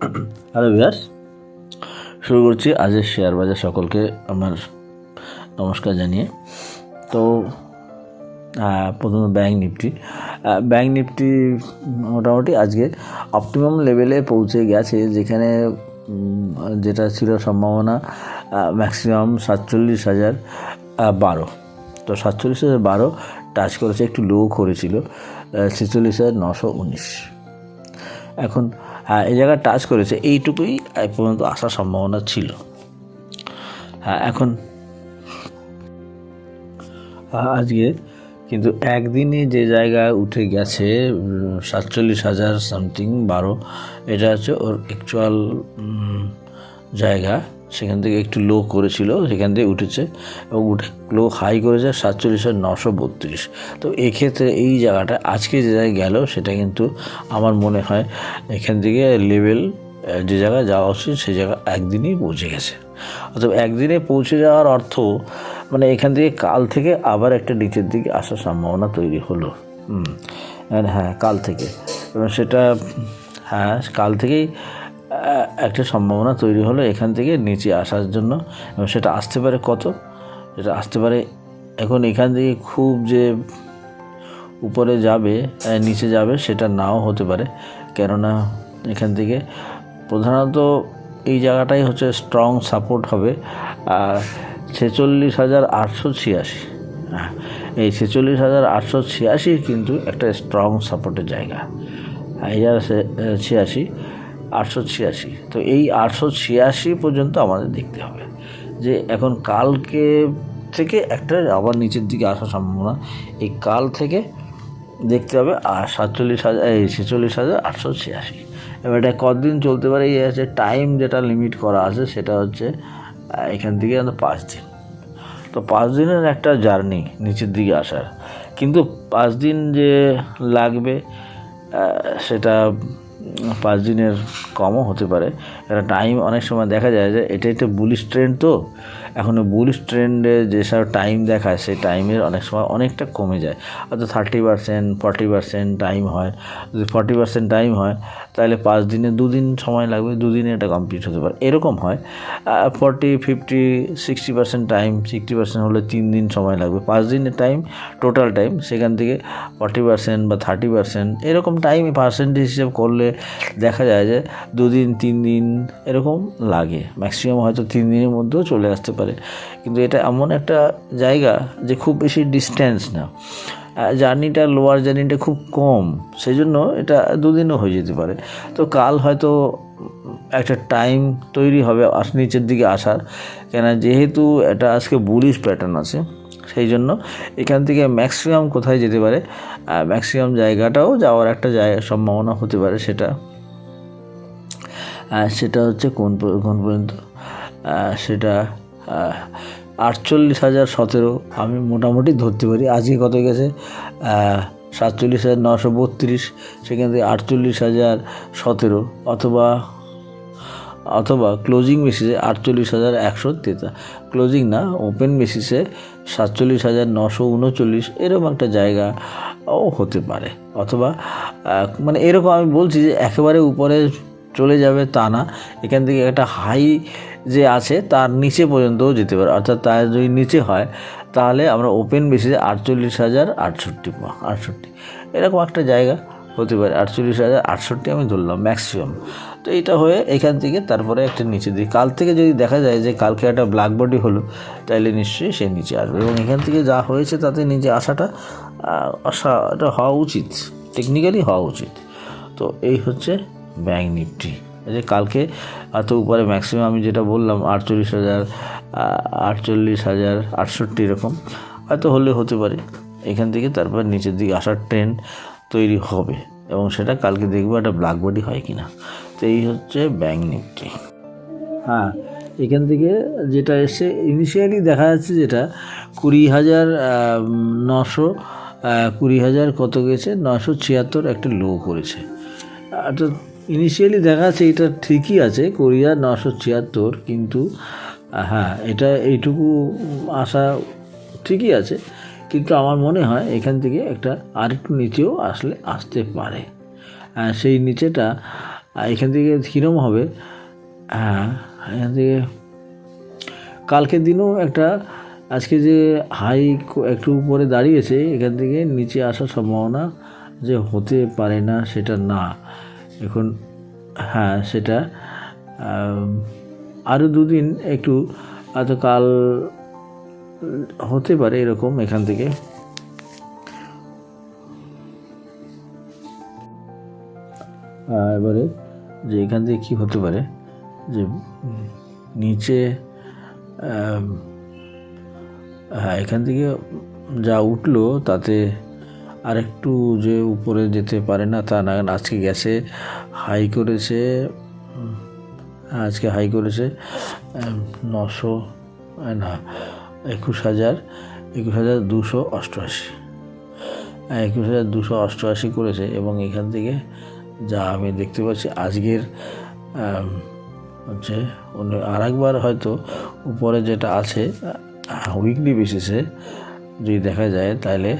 Hello viewers, শুরু করছি আজের শেয়ার বাজার। সকলকে আমার নমস্কার জানিয়ে। তো প্রথমে ব্যাঙ্ক নিফটি মোটামুটি আজকে অপটিমাম লেভেলে পৌঁছে গেছে, যেখানে যেটা ছিল সম্ভাবনা ম্যাক্সিমাম 47,012। তো 47,012 টাচ করেছে, একটু লো করেছিল 46,919। এখন এই জায়গায় টাচ করেছে, এইটুকুই পর্যন্ত আসার সম্ভাবনা ছিল। এখন আজকে কিন্তু একদিনে যে জায়গায় উঠে গেছে 47,000 সামথিং 12, এটা হচ্ছে ওর অ্যাকচুয়াল জায়গা। সেখান থেকে একটু লো করেছিল, সেখান থেকে উঠেছে এবং উঠে লো হাই করেছে 47,932। তো এক্ষেত্রে এই জায়গাটা আজকে যে জায়গায় গেল, সেটা কিন্তু আমার মনে হয় এখান থেকে লেভেল যে জায়গায় যাওয়া উচিত সেই জায়গা একদিনেই পৌঁছে গেছে। অর্থাৎ একদিনে পৌঁছে যাওয়ার অর্থ মানে এখান থেকে কাল থেকে আবার একটা নিচের দিকে আসার সম্ভাবনা তৈরি হলো। কাল থেকে, এবং সেটা কাল থেকেই একটা সম্ভাবনা তৈরি হলো এখান থেকে নিচে আসার জন্য। এবং সেটা আসতে পারে কত, সেটা আসতে পারে এখন এখান থেকে খুব যে উপরে যাবে নিচে যাবে সেটা নাও হতে পারে, কেননা এখান থেকে প্রধানত এই জায়গাটাই হচ্ছে স্ট্রং সাপোর্ট হবে। আর 46,886, এই 46,886 কিন্তু একটা স্ট্রং সাপোর্টের জায়গা। 886, তো এই 886 পর্যন্ত আমাদের দেখতে হবে যে এখন কালকে থেকে একটা আবার নিচের দিকে আসার সম্ভাবনা এই কাল থেকে দেখতে হবে। আর 46,886, এবার এটা কতদিন চলতে পারে এই আছে টাইম, যেটা লিমিট করা আছে সেটা হচ্ছে এখান থেকে 5 দিন। তো 5 দিনের একটা জার্নি নিচের দিকে আসার, কিন্তু 5 দিন যে লাগবে সেটা 5 দিনের কমও হতে পারে। একটা টাইম অনেক সময় দেখা যায় যে এটা একটা বুলিশ ট্রেন্ড, তো এখন বুলিশ ট্রেন্ডে যেসব টাইম দেখায় সেই টাইমের অনেক সময় অনেকটা কমে যায়। অর্থাৎ 30%, 40% টাইম হয়। যদি 40% টাইম হয় তাহলে 5 দিনে 2 দিন সময় লাগবে, 2 দিনে এটা কমপ্লিট হতে পারে। এরকম হয় 40, 50, 60% টাইম, 60% হলে 3 দিন সময় লাগবে। 5 দিনের টাইম টোটাল টাইম, সেখান থেকে 40% বা 30% এরকম টাইম পার্সেন্টেজ হিসেব করলে দেখা যায় যে 2 দিন 3 দিন এরকম লাগে। ম্যাক্সিমাম হয়তো 3 দিনের মধ্যেও চলে আসতে পারে। কিন্তু এটা এমন একটা জায়গা যে খুব বেশি ডিস্ট্যান্স না, জার্নিটা লোয়ার জার্নিটা খুব কম, সেই জন্য এটা 2 দিনও হয়ে যেতে পারে। তো কাল হয়তো একটা টাইম তৈরি হবে নিচের দিকে আসার, কেন যেহেতু এটা আজকে বুলিশ প্যাটার্ন আছে, সেই জন্য এখান থেকে ম্যাক্সিমাম কোথায় যেতে পারে, ম্যাক্সিমাম জায়গাটাও যাওয়ার একটা সম্ভাবনা হতে পারে। সেটা হচ্ছে কোন পর্যন্ত, সেটা 48,017 আমি মোটামুটি ধরতে পারি। আজকে কত গেছে 47,932, সেখান থেকে 48,017 অথবা ক্লোজিং বেসিসে 48,113, ক্লোজিং না ওপেন বেসিসে 47,939 এরকম একটা জায়গাও হতে পারে। অথবা মানে এরকম আমি বলছি যে একেবারে উপরে চলে যাবে তা না, এখান থেকে একটা হাই যে আছে তার নিচে পর্যন্তও যেতে পারে। অর্থাৎ তার যদি নিচে হয় তাহলে আমরা ওপেন বেসিসে 48,068 এরকম একটা জায়গা হতে পারে। 48,068 আমি ধরলাম ম্যাক্সিমাম। তো এইটা হয়ে এখান থেকে তারপরে একটা নিচে দিই। কাল থেকে যদি দেখা যায় যে কালকে একটা ব্ল্যাক বডি হলো, তাহলে নিশ্চয়ই সে নিচে আসবে, এবং এখান থেকে যা হয়েছে তাতে নিচে আসাটা এটা হওয়া উচিত, টেকনিক্যালি হওয়া উচিত। তো এই হচ্ছে ব্যাঙ্ক নিফটি। যে কালকে এত উপরে ম্যাক্সিমাম আমি যেটা বললাম 48,068 এরকম হয়তো হতে পারে। এখান থেকে তারপর নিচের দিকে আসার ট্রেন্ড তৈরি হবে, এবং সেটা কালকে দেখবো একটা ব্ল্যাক বডি হয় কিনা। তো এই হচ্ছে ব্যাঙ্ক নিফটি। এখান থেকে যেটা এসে ইনিশিয়ালি দেখা যাচ্ছে যেটা 20,900 কত গেছে 976 একটা লো করেছে। অর্থাৎ ইনিশিয়ালি দেখা যাচ্ছে এটা ঠিকই আছে 20,976, কিন্তু এটা এইটুকু আসা ঠিকই আছে, কিন্তু আমার মনে হয় এখান থেকে একটা আরেকটু নিচেও আসতে পারে। সেই নিচেটা এখান থেকে কীরকম হবে, হ্যাঁ এখান থেকে কালকের দিনও একটা, আজকে যে হাই একটু উপরে দাঁড়িয়েছে, এখান থেকে নিচে আসার সম্ভাবনা যে হতে পারে না সেটা না। এখন হ্যাঁ সেটা আরও দুদিন একটু, হয়তো কাল হতে পারে এরকম। এখান থেকে এবারে যে এখান থেকে কী হতে পারে, যে নিচে হ্যাঁ এখান থেকে যা উঠলো তাতে আরেকটু যে উপরে যেতে পারে না তা না। আজকে গেছে হাই করেছে, আজকে হাই করেছে 900 না 21,288, 21,288 করেছে। এবং এখান থেকে যা আমি দেখতে পাচ্ছি আজকের হচ্ছে আর একবার হয়তো উপরে যেটা আছে উইকলি বেসিসে যদি দেখা যায় তাহলে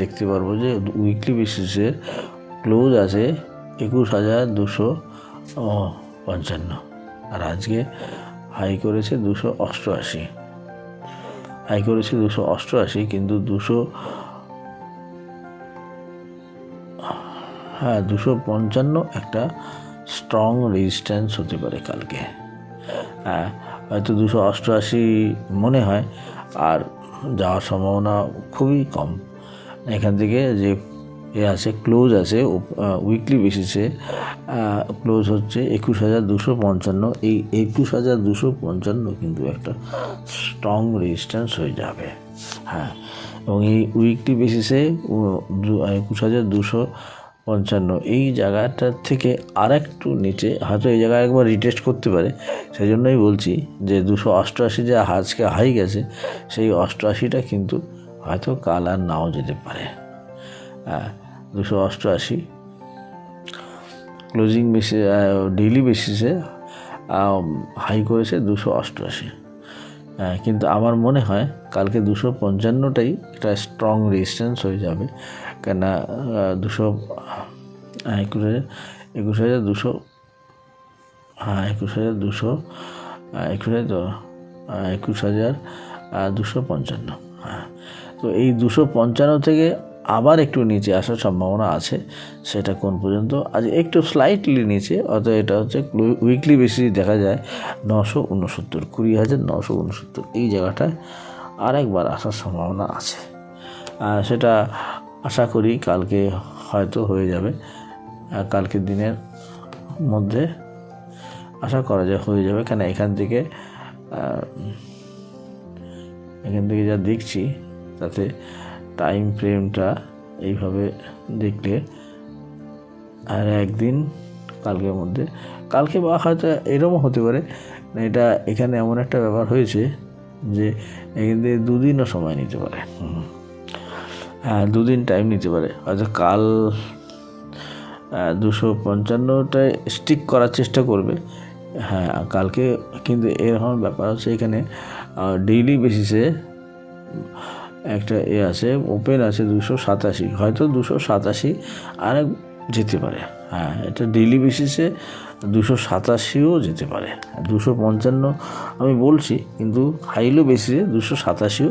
দেখতে পারবো যে উইকলি বেসিসে ক্লোজ আছে 21,255, আর আজকে হাই করেছে 288, হাই করেছে 288, কিন্তু 255 একটা স্ট্রং রেজিস্ট্যান্স হতে পারে কালকে। হ্যাঁ হয়তো 288 মনে হয়, আর যাওয়ার সম্ভাবনা খুবই কম। এখান থেকে যে আছে ক্লোজ আছে উইকলি বেসিসে ক্লোজ হচ্ছে 21,255। এই 21,255 কিন্তু একটা স্ট্রং রেজিস্ট্যান্স হয়ে যাবে। হ্যাঁ, এবং এই উইকলি বেসিসে 21,255 এই জায়গাটার থেকে আর একটু নিচে হয়তো এই জায়গায় একবার রিটেস্ট করতে পারে। সেই জন্যই বলছি যে 288 যে আজকে হাই গেছে, সেই 88টা কিন্তু হয়তো কাল আর নাও যেতে পারে। 288 ক্লোজিং বেসিস ডেইলি বেসিসে হাই করেছে 288, কিন্তু আমার মনে হয় কালকে 255টাই একটা স্ট্রং রেজিস্ট্যান্স হয়ে যাবে। কেন 21,255। হ্যাঁ, তো এই 255 থেকে আবার একটু নিচে আসার সম্ভাবনা আছে। সেটা কোন পর্যন্ত, আজ একটু স্লাইটলি নিচে, অর্থাৎ এটা হচ্ছে উইকলি বেসিস দেখা যায় 969, 20,969 এই জায়গাটায় আরেকবার আসার সম্ভাবনা আছে। সেটা আশা করি কালকে হয়তো হয়ে যাবে, কালকের দিনের মধ্যে আশা করা যায় হয়ে যাবে। কেন এখান থেকে যা দেখছি তাতে টাইম ফ্রেমটা এইভাবে দেখলে আর একদিন কালকের মধ্যে, কালকে বা হয়তো এরকমও হতে পারে। এটা এখানে এমন একটা ব্যাপার হয়েছে যে এখান থেকে 2 দিনও সময় নিতে পারে। হ্যাঁ, 2 দিন টাইম নিতে পারে। হয়তো কাল 255টায় স্টিক করার চেষ্টা করবে। হ্যাঁ, কালকে কিন্তু এরকম ব্যাপার হচ্ছে, এখানে ডেইলি বেসিসে একটা আছে ওপেন আছে 287, হয়তো 287 আরেক যেতে পারে। হ্যাঁ, এটা ডেইলি বেসিসে 287ও যেতে পারে। 255 আমি বলছি, কিন্তু হাইলো বেসিসে 287ও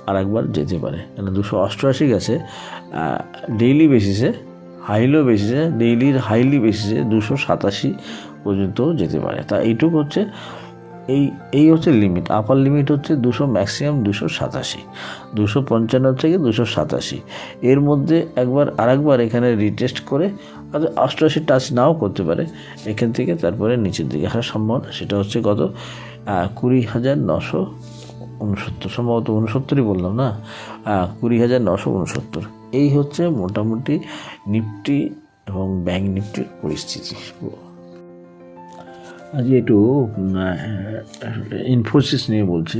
আর একবার যেতে পারে। কেন 288 গেছে ডেইলি বেসিসে, হাইলো বেসিসে, হাইলি বেসিসে 287 পর্যন্ত যেতে পারে। তা এইটুকু হচ্ছে এই হচ্ছে লিমিট, আপার লিমিট হচ্ছে 200, ম্যাক্সিমাম 287, 255 থেকে 287 এর মধ্যে আরেকবার এখানে রিটেস্ট করে 88 টাচ নাও করতে পারে এখান থেকে, তারপরে নিচের দিকে আসার সম্ভাবনা। সেটা হচ্ছে কত, 20,969, সম্ভবত 69ই বললাম না, 20,969। এই হচ্ছে মোটামুটি নিফটি এবং ব্যাংক নিফটির পরিস্থিতি। আজ একটু ইনফোসিস নিয়ে বলছি।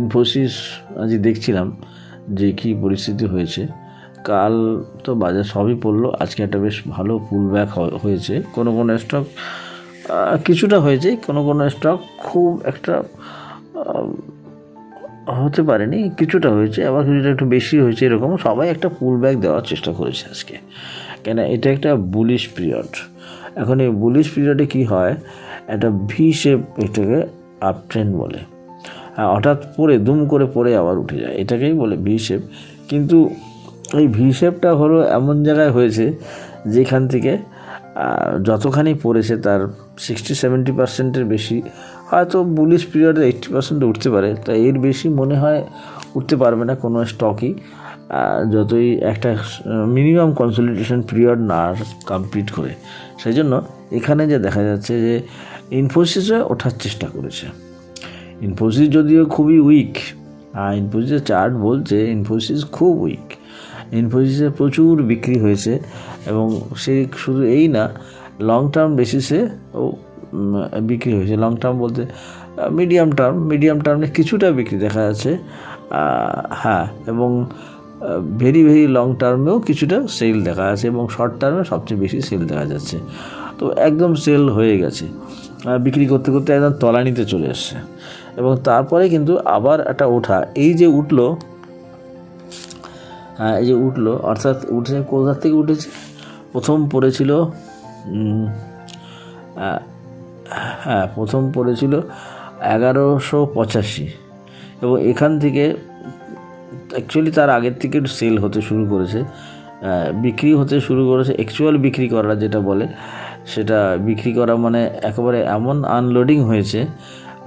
ইনফোসিস আজ দেখছিলাম যে কী পরিস্থিতি হয়েছে। কাল তো বাজার সবই পড়লো, আজকে একটা বেশ ভালো পুল ব্যাক হয়েছে। কোনো স্টক কিছুটা হয়েছে, কোনো স্টক খুব একটা হতে পারেনি, কিছুটা হয়েছে, আবার কিছুটা একটু বেশি হয়েছে। এরকম সবাই একটা পুল ব্যাক দেওয়ার চেষ্টা করেছে আজকে। কেন এটা একটা বুলিশ পিরিয়ড, এখন এই বুলিশ পিরিয়ডে কি হয়, একটা ভি শেপ, এটাকে আপ ট্রেন্ড বলে। হঠাৎ পরে দুম করে পরে আবার উঠে যায়, এটাকেই বলে ভি শেপ। কিন্তু এই ভি শেপটা হলো এমন জায়গায় হয়েছে যেখান থেকে যতখানি পড়েছে তার 60-70% বেশি, হয়তো বুলিশ পিরিয়ডে 80% উঠতে পারে, তা এর বেশি মনে হয় উঠতে পারবে না কোনো স্টকই, যতই একটা মিনিমাম কনসলিডেশন পিরিয়ড না কমপ্লিট করে। সেই জন্য এখানে যে দেখা যাচ্ছে যে ইনফোসিসে ওঠার চেষ্টা করেছে। ইনফোসিস যদিও খুবই উইক, ইনফোসিসের চার্ট বলছে ইনফোসিস খুব উইক। ইনফোসিসে প্রচুর বিক্রি হয়েছে, এবং সে শুধু এই না, লং টার্ম বেসিসে ও বিক্রি হয়েছে। লং টার্ম বলতে মিডিয়াম টার্মে কিছুটা বিক্রি দেখা যাচ্ছে, হ্যাঁ, এবং ভেরি লং টার্মেও কিছুটা সেল দেখা যাচ্ছে, এবং শর্ট টার্মে সবচেয়ে বেশি সেল দেখা যাচ্ছে। তো একদম সেল হয়ে গেছে, বিক্রি করতে করতে একদম তলানিতে চলে এসছে। এবং তারপরে কিন্তু আবার একটা ওঠা, এই যে উঠলো, অর্থাৎ উঠে কোথার থেকে উঠেছে, প্রথম পড়েছিল 1185, এবং এখান থেকে অ্যাকচুয়ালি তার আগের থেকে একটু সেল হতে শুরু করেছে, বিক্রি হতে শুরু করেছে। অ্যাকচুয়াল বিক্রি করা যেটা বলে, সেটা বিক্রি করা মানে একেবারে এমন আনলোডিং হয়েছে,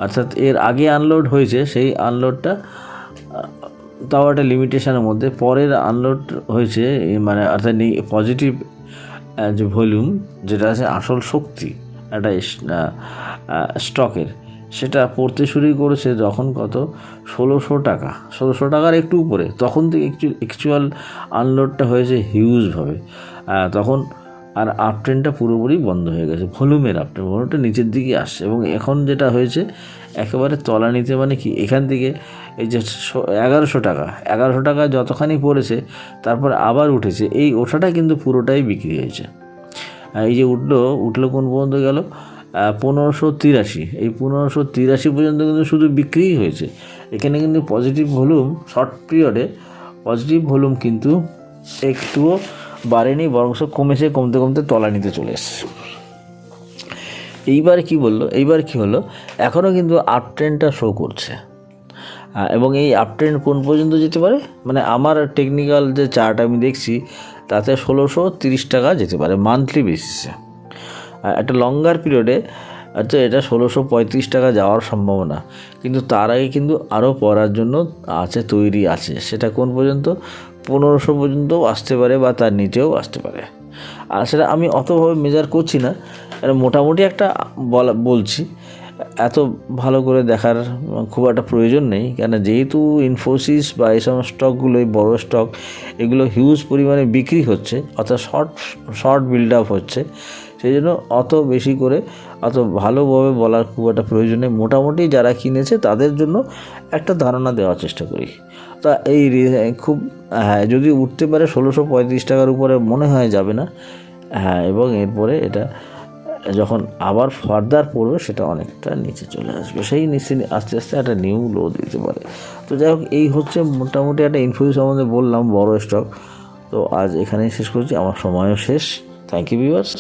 অর্থাৎ এর আগে আনলোড হয়েছে, সেই আনলোডটা তাও একটা লিমিটেশনের মধ্যে, পরের আনলোড হয়েছে, মানে অর্থাৎ পজিটিভ যে ভলিউম, যেটা আছে আসল শক্তি একটা স্টকের, সেটা পড়তে শুরু করেছে যখন কত 1600 টাকা, 1600 টাকার একটু উপরে, তখন থেকে অ্যাকচুয়াল আনলোডটা হয়েছে হিউজভাবে। তখন আর আপ ট্রেন্ডটা পুরোপুরি বন্ধ হয়ে গেছে, ভলিউমের আপ ট্রেন্ড, ভলিউমটা নিচের দিকে আসছে। এবং এখন যেটা হয়েছে একেবারে তলানিতে, মানে কি, এখান থেকে এই যে 1100 টাকা যতখানি পড়েছে, তারপর আবার উঠেছে, এই ওঠাটা কিন্তু পুরোটাই বিক্রি হয়েছে। এই যে উঠলো কোন পর্যন্ত গেল, 1583, এই 1583 পর্যন্ত কিন্তু শুধু বিক্রিই হয়েছে। এখানে কিন্তু পজিটিভ ভলিউম, শর্ট পিরিয়ডে পজিটিভ ভলিউম কিন্তু একটুও বাড়েনি, বরং কমতে কমতে তলানিতে চলে এসছে। এইবার কি হলো, এখনও কিন্তু আপ ট্রেন্ডটা শো করছে, এবং এই আপ ট্রেন্ড কোন পর্যন্ত যেতে পারে, মানে আমার টেকনিক্যাল যে চার্ট আমি দেখছি, তাতে 1630 টাকা যেতে পারে মান্থলি বেসিসে। একটা লঙ্গার পিরিয়ডে আচ্ছা এটা 1635 টাকা যাওয়ার সম্ভাবনা, কিন্তু তার আগে কিন্তু আরও পড়ার জন্য তৈরি আছে। সেটা কোন পর্যন্ত, 1500 পর্যন্তও আসতে পারে, বা তার নিচেও আসতে পারে। আর সেটা আমি অতভাবে মেজার করছি না, মোটামুটি একটা বলছি, এত ভালো করে দেখার খুব একটা প্রয়োজন নেই, কেন যেহেতু ইনফোসিস বা এই সমস্ত স্টকগুলো, এই বড়ো স্টক, এগুলো হিউজ পরিমাণে বিক্রি হচ্ছে, অর্থাৎ শর্ট বিল্ড আপ হচ্ছে, সেই জন্য অত বেশি করে অত ভালোভাবে বলার খুব একটা প্রয়োজন নেই। মোটামুটি যারা কিনেছে তাদের জন্য একটা ধারণা দেওয়ার চেষ্টা করি। তা এই খুব, হ্যাঁ, যদি উঠতে পারে 1635 টাকার উপরে মনে হয় যাবে না, হ্যাঁ, এবং এরপরে এটা যখন আবার ফার্দার পড়বে, সেটা অনেকটা নিচে চলে আসবে, সেই নিচে আস্তে আস্তে একটা নিউ লো দিতে পারে। তো যাই হোক, এই হচ্ছে মোটামুটি একটা ইনফোসিস সম্বন্ধে বললাম, বড় স্টক। তো আজ এখানেই শেষ করছি, আমার সময়ও শেষ। Thank you viewers.